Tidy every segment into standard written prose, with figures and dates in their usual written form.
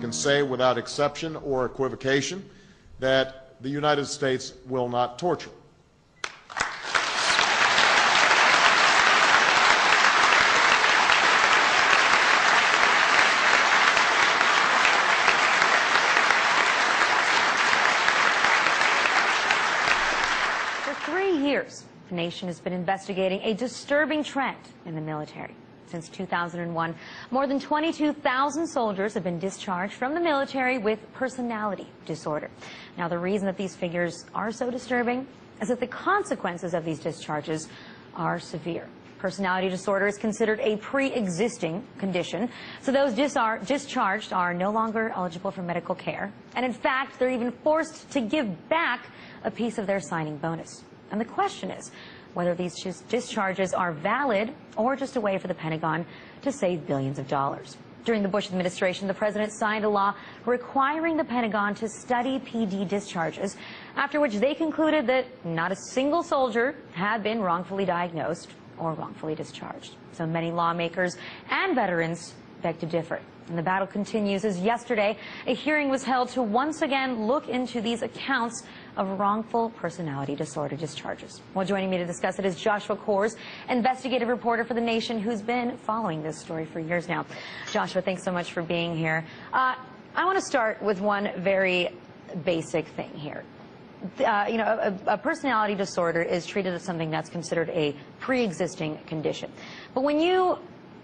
can say without exception or equivocation that the United States will not torture. The nation has been investigating a disturbing trend in the military. Since 2001, more than 22,000 soldiers have been discharged from the military with personality disorder. Now, the reason that these figures are so disturbing is that the consequences of these discharges are severe. Personality disorder is considered a pre-existing condition, so those discharged are no longer eligible for medical care. And in fact, they're even forced to give back a piece of their signing bonus. And the question is whether these discharges are valid or just a way for the Pentagon to save billions of dollars. During the Bush administration, the president signed a law requiring the Pentagon to study PD discharges, after which they concluded that not a single soldier had been wrongfully diagnosed or wrongfully discharged. So many lawmakers and veterans beg to differ. And the battle continues as yesterday a hearing was held to once again look into these accounts of wrongful personality disorder discharges. Well, joining me to discuss it is Joshua Kors, investigative reporter for The Nation, who's been following this story for years now. Joshua, thanks so much for being here. I want to start with one very basic thing here. A personality disorder is treated as something that's considered a pre-existing condition. But when you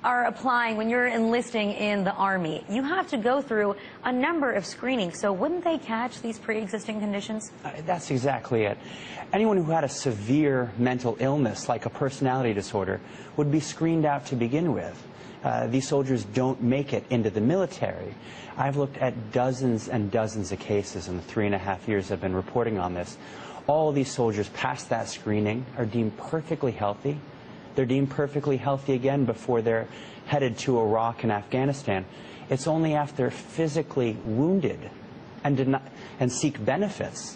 are applying, when you're enlisting in the Army, you have to go through a number of screenings. So wouldn't they catch these pre-existing conditions? That's exactly it. Anyone who had a severe mental illness, like a personality disorder, would be screened out to begin with. These soldiers don't make it into the military. I've looked at dozens and dozens of cases in the 3.5 years I've been reporting on this. All of these soldiers pass that screening, are deemed perfectly healthy. They're deemed perfectly healthy again before they're headed to Iraq and Afghanistan. It's only after physically wounded and seek benefits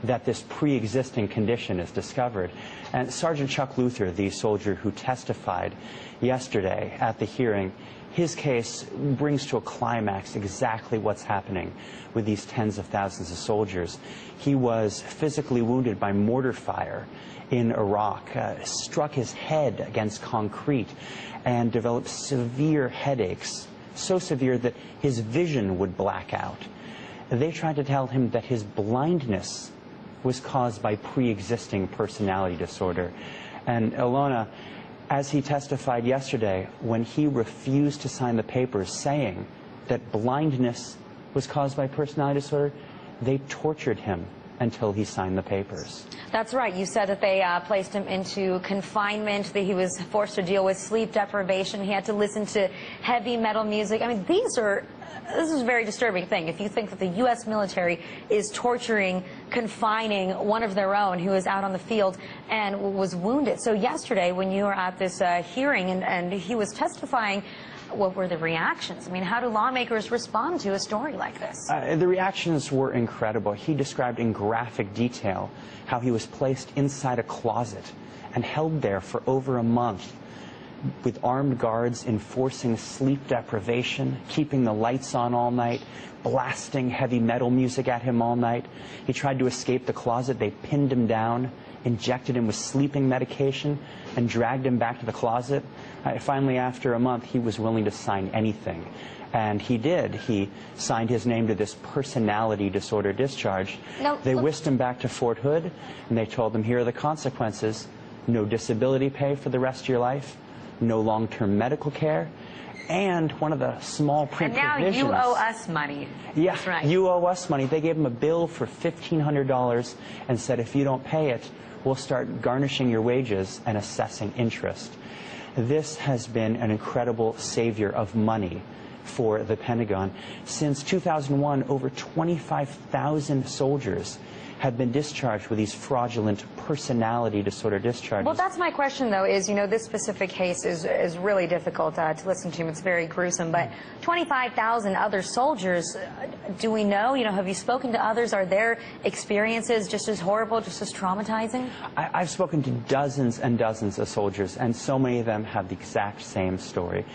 that this pre-existing condition is discovered. And Sergeant Chuck Luther, the soldier who testified yesterday at the hearing, his case brings to a climax exactly what's happening with these tens of thousands of soldiers. He was physically wounded by mortar fire in Iraq, struck his head against concrete, and developed severe headaches, so severe that his vision would black out. They tried to tell him that his blindness was caused by pre-existing personality disorder. And Ilona, as he testified yesterday, when he refused to sign the papers saying that blindness was caused by personality disorder, they tortured him until he signed the papers. That's right. You said that they placed him into confinement, that he was forced to deal with sleep deprivation. He had to listen to heavy metal music. I mean, this is a very disturbing thing. If you think that the U.S. military is torturing, confining one of their own who is out on the field and was wounded. So yesterday, when you were at this hearing and he was testifying, what were the reactions? I mean, how do lawmakers respond to a story like this? The reactions were incredible. He described in graphic detail how he was placed inside a closet and held there for over a month with armed guards enforcing sleep deprivation, keeping the lights on all night, blasting heavy metal music at him all night. He tried to escape the closet. They pinned him down, injected him with sleeping medication, and dragged him back to the closet. Finally, after a month, he was willing to sign anything. And he did. He signed his name to this personality disorder discharge. They whisked him back to Fort Hood, and they told him, here are the consequences. No disability pay for the rest of your life, no long-term medical care, and one of the small print provisions. And now you owe us money. Yeah, that's right. You owe us money. They gave him a bill for $1,500 and said, if you don't pay it, we'll start garnishing your wages and assessing interest. This has been an incredible savior of money for the Pentagon. Since 2001, over 25,000 soldiers had been discharged with these fraudulent personality disorder discharges. Well, that's my question, though, is, you know, this specific case is really difficult to listen to. It's very gruesome, but 25,000 other soldiers, do we know, you know, have you spoken to others? Are their experiences just as horrible, just as traumatizing? I've spoken to dozens and dozens of soldiers, and so many of them have the exact same story.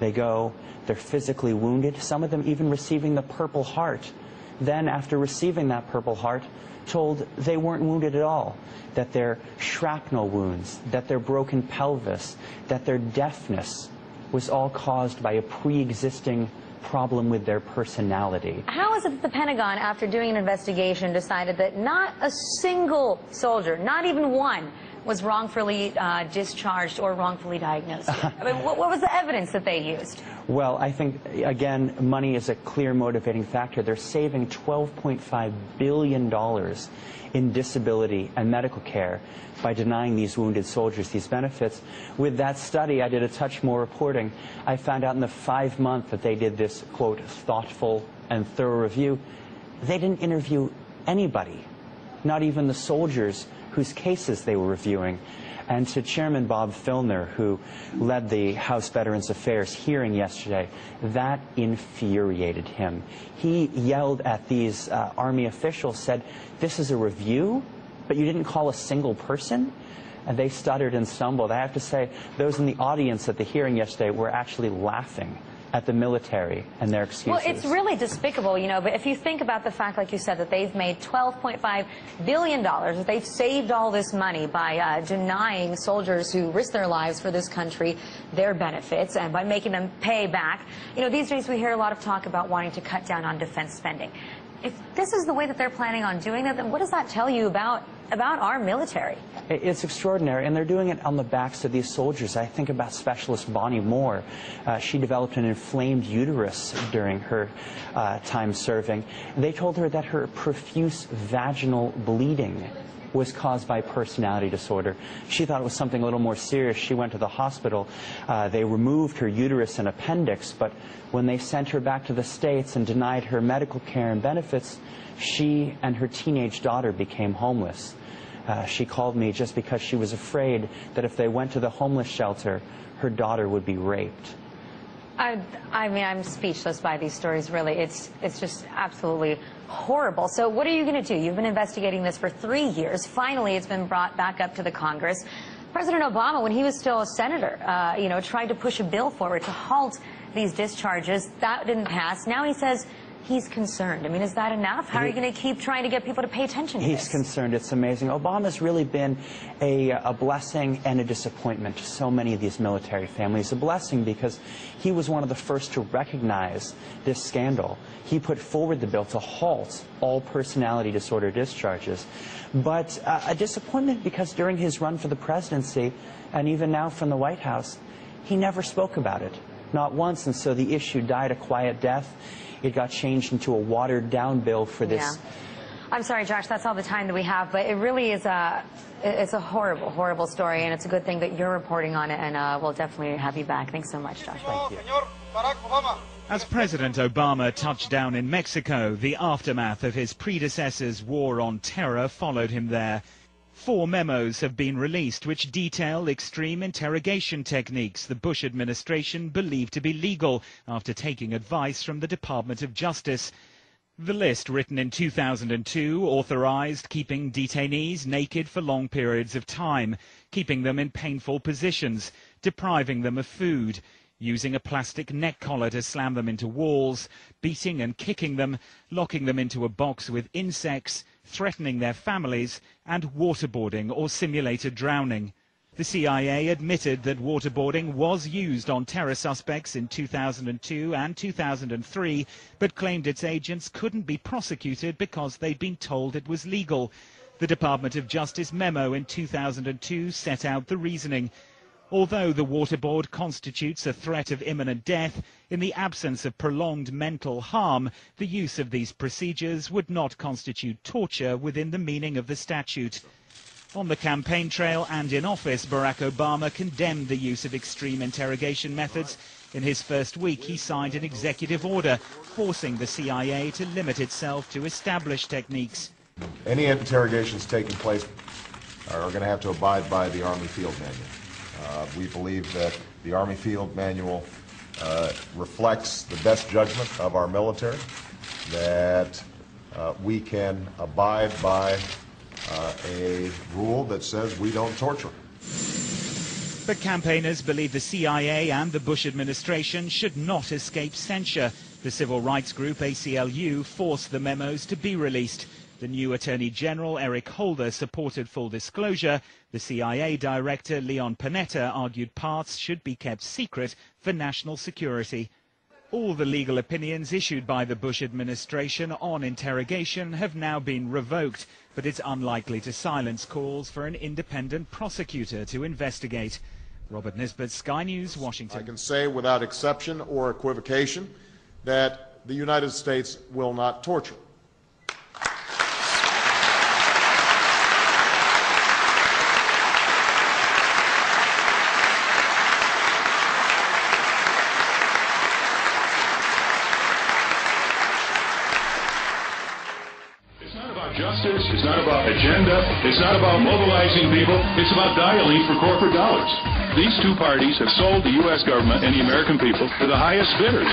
They go, they're physically wounded, some of them even receiving the Purple Heart. Then, after receiving that Purple Heart, told they weren't wounded at all, that their shrapnel wounds, that their broken pelvis, that their deafness was all caused by a pre-existing problem with their personality. How is it that the Pentagon, after doing an investigation, decided that not a single soldier, not even one, was wrongfully discharged or wrongfully diagnosed? I mean, what was the evidence that they used? Well, I think, again, money is a clear motivating factor. They're saving $12.5 billion in disability and medical care by denying these wounded soldiers these benefits. With that study, I did a touch more reporting. I found out in the 5 months that they did this, quote, thoughtful and thorough review, they didn't interview anybody, not even the soldiers whose cases they were reviewing. And to Chairman Bob Filner, who led the House Veterans Affairs hearing yesterday, that infuriated him. He yelled at these Army officials, said, "This is a review, but you didn't call a single person?" And they stuttered and stumbled. I have to say, those in the audience at the hearing yesterday were actually laughing at the military and their excuses. Well, it's really despicable, you know, but if you think about the fact, like you said, that they've made $12.5 billion, that they've saved all this money by denying soldiers who risk their lives for this country their benefits and by making them pay back. You know, these days we hear a lot of talk about wanting to cut down on defense spending. If this is the way that they're planning on doing that, then what does that tell you about our military? It's extraordinary, and they're doing it on the backs of these soldiers. I think about Specialist Bonnie Moore. She developed an inflamed uterus during her time serving. They told her that her profuse vaginal bleeding was caused by personality disorder. She thought it was something a little more serious. She went to the hospital. They removed her uterus and appendix, but when they sent her back to the States and denied her medical care and benefits, she and her teenage daughter became homeless. She called me just because she was afraid that if they went to the homeless shelter, her daughter would be raped. I mean, I'm speechless by these stories, really. It's just absolutely horrible. So what are you going to do? You've been investigating this for 3 years. Finally, it's been brought back up to the Congress. President Obama, when he was still a senator, you know, tried to push a bill forward to halt these discharges. That didn't pass. Now he says he's concerned. I mean, is that enough? How are you going to keep trying to get people to pay attention to this? He's concerned. It's amazing. Obama's really been a blessing and a disappointment to so many of these military families. A blessing because he was one of the first to recognize this scandal. He put forward the bill to halt all personality disorder discharges. But a disappointment because during his run for the presidency, and even now from the White House, he never spoke about it. Not once, and so the issue died a quiet death. It got changed into a watered-down bill for this. Yeah. I'm sorry, Josh, that's all the time that we have, but it really is it's a horrible, horrible story, and it's a good thing that you're reporting on it, and we'll definitely have you back. Thanks so much, Josh. Thank you. As President Obama touched down in Mexico, the aftermath of his predecessor's war on terror followed him there. 4 memos have been released which detail extreme interrogation techniques the Bush administration believed to be legal after taking advice from the Department of Justice. The list, written in 2002, authorized keeping detainees naked for long periods of time, keeping them in painful positions, depriving them of food, using a plastic neck collar to slam them into walls, beating and kicking them, locking them into a box with insects, threatening their families, and waterboarding or simulated drowning. The CIA admitted that waterboarding was used on terror suspects in 2002 and 2003, but claimed its agents couldn't be prosecuted because they'd been told it was legal. The Department of Justice memo in 2002 set out the reasoning. Although the waterboard constitutes a threat of imminent death, in the absence of prolonged mental harm, the use of these procedures would not constitute torture within the meaning of the statute. On the campaign trail and in office, Barack Obama condemned the use of extreme interrogation methods. In his first week, he signed an executive order forcing the CIA to limit itself to established techniques. Any interrogations taking place are going to have to abide by the Army Field Manual. We believe that the Army Field Manual reflects the best judgment of our military, that we can abide by a rule that says we don't torture. But campaigners believe the CIA and the Bush administration should not escape censure. The civil rights group ACLU forced the memos to be released. The new Attorney General, Eric Holder, supported full disclosure. The CIA Director, Leon Panetta, argued parts should be kept secret for national security. All the legal opinions issued by the Bush administration on interrogation have now been revoked, but it's unlikely to silence calls for an independent prosecutor to investigate. Robert Nisbet, Sky News, Washington. I can say without exception or equivocation that the United States will not torture. Justice, it's not about agenda, it's not about mobilizing people, it's about dialing for corporate dollars. These two parties have sold the U.S. government and the American people to the highest bidders.